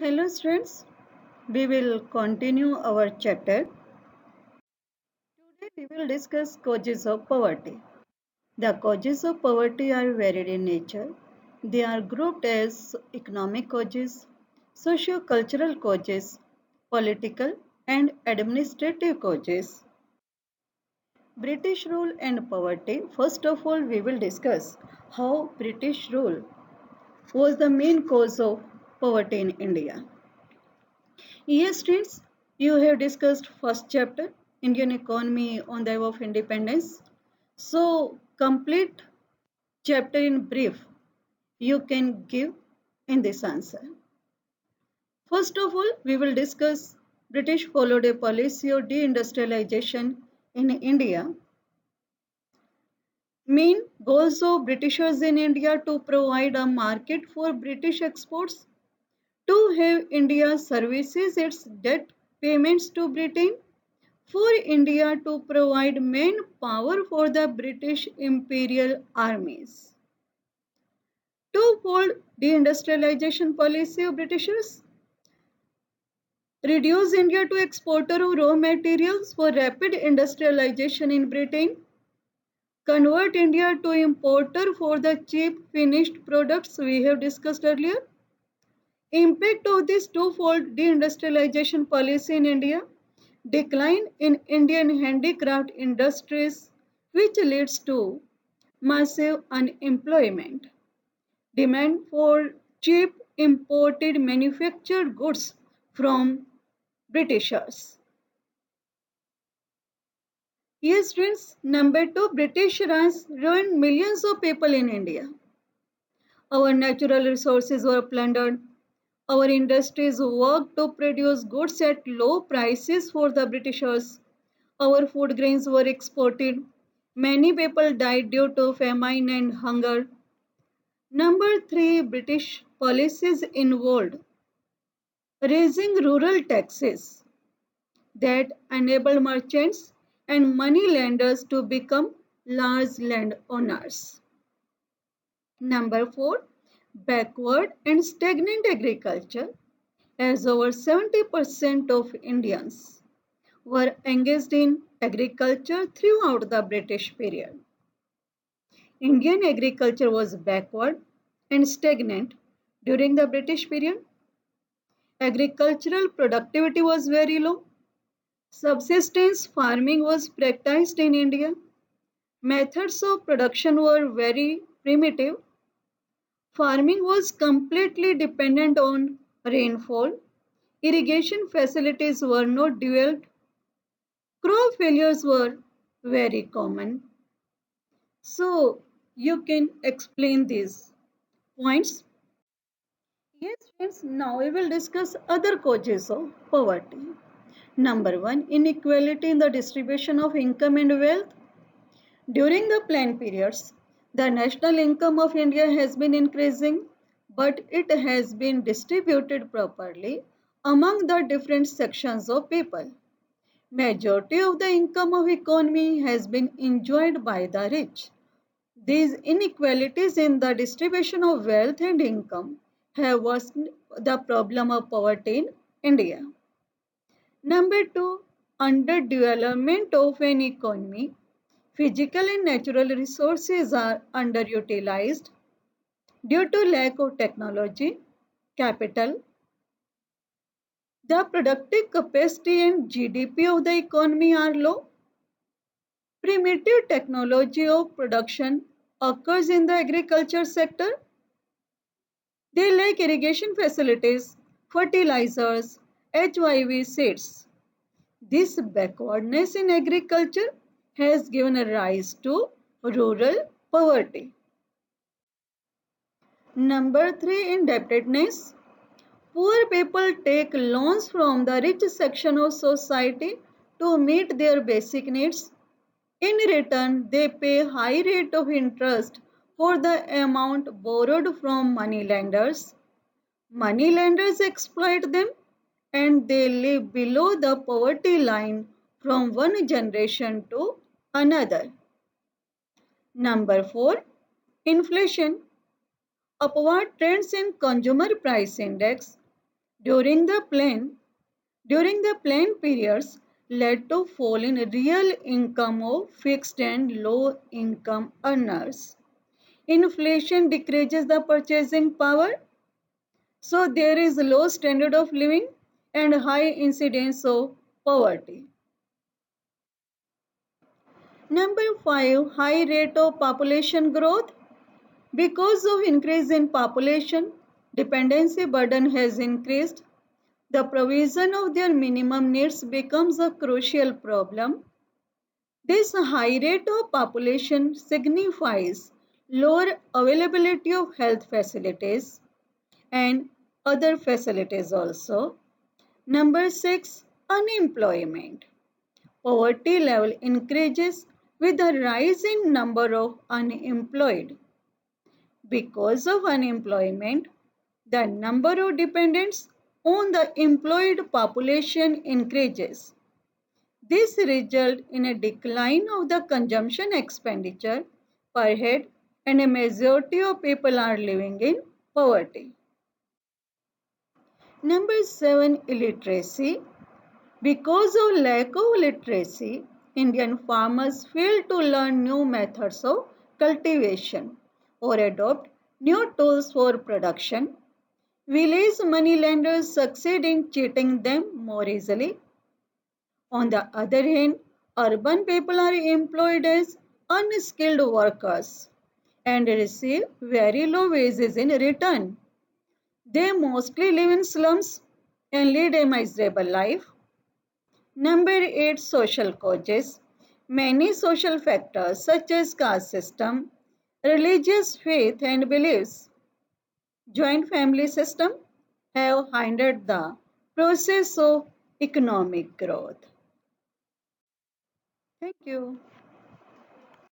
Hello students, we will continue our chapter. Today we will discuss causes of poverty. The causes of poverty are varied in nature. They are grouped as economic causes, socio-cultural causes, political and administrative causes. British rule and poverty. First of all, we will discuss how British rule was the main cause of poverty in India. Yes, students, you have discussed first chapter, Indian economy on the eve of independence. So, complete chapter in brief you can give in this answer. First of all, we will discuss British followed a policy of deindustrialization in India. Main goals of Britishers in India to provide a market for British exports, to have India services its debt payments to Britain, for India to provide manpower for the British imperial armies. Twofold deindustrialization policy of Britishers: reduce India to exporter of raw materials for rapid industrialization in Britain, convert India to importer for the cheap finished products we have discussed earlier. Impact of this twofold deindustrialization policy in India: decline in Indian handicraft industries, which leads to massive unemployment. Demand for cheap imported manufactured goods from Britishers. Yes, friends, number two, British Raj ruined millions of people in India. Our natural resources were plundered. Our industries worked to produce goods at low prices for the Britishers. Our food grains were exported. Many people died due to famine and hunger. Number three, British policies involved raising rural taxes that enabled merchants and moneylenders to become large landowners. Number four, backward and stagnant agriculture, as over 70% of Indians were engaged in agriculture throughout the British period. Indian agriculture was backward and stagnant during the British period. Agricultural productivity was very low. Subsistence farming was practiced in India. Methods of production were very primitive. Farming was completely dependent on rainfall. Irrigation facilities were not developed. Crop failures were very common. So, you can explain these points. Yes, friends, now we will discuss other causes of poverty. Number one, inequality in the distribution of income and wealth. During the plan periods, the national income of India has been increasing, but it has been distributed properly among the different sections of people. Majority of the income of economy has been enjoyed by the rich. These inequalities in the distribution of wealth and income have worsened the problem of poverty in India. Number two, underdevelopment of an economy. Physical and natural resources are underutilized due to lack of technology, capital. The productive capacity and GDP of the economy are low. Primitive technology of production occurs in the agriculture sector. They lack irrigation facilities, fertilizers, HYV seeds. This backwardness in agriculture has given a rise to rural poverty. Number three, indebtedness. Poor people take loans from the rich section of society to meet their basic needs. In return, they pay high rate of interest for the amount borrowed from moneylenders. Moneylenders exploit them and they live below the poverty line from one generation to another. Number four, inflation. Upward trends in consumer price index. during the plan during the plan periods led to fall in real income of fixed and low income earners. Inflation decreases the purchasing power, so there is low standard of living and high incidence of poverty. Number 5, high rate of population growth. Because of increase in population, dependency burden has increased. The provision of their minimum needs becomes a crucial problem. This high rate of population signifies lower availability of health facilities and other facilities also. Number 6, unemployment. Poverty level increases with the rise in number of unemployed. Because of unemployment, the number of dependents on the employed population increases. This results in a decline of the consumption expenditure per head, and a majority of people are living in poverty. Number 7, illiteracy. Because of lack of literacy, Indian farmers fail to learn new methods of cultivation or adopt new tools for production. Village moneylenders succeed in cheating them more easily. On the other hand, urban people are employed as unskilled workers and receive very low wages in return. They mostly live in slums and lead a miserable life. Number 8, social causes. Many social factors such as caste system, religious faith and beliefs, joint family system have hindered the process of economic growth. Thank you.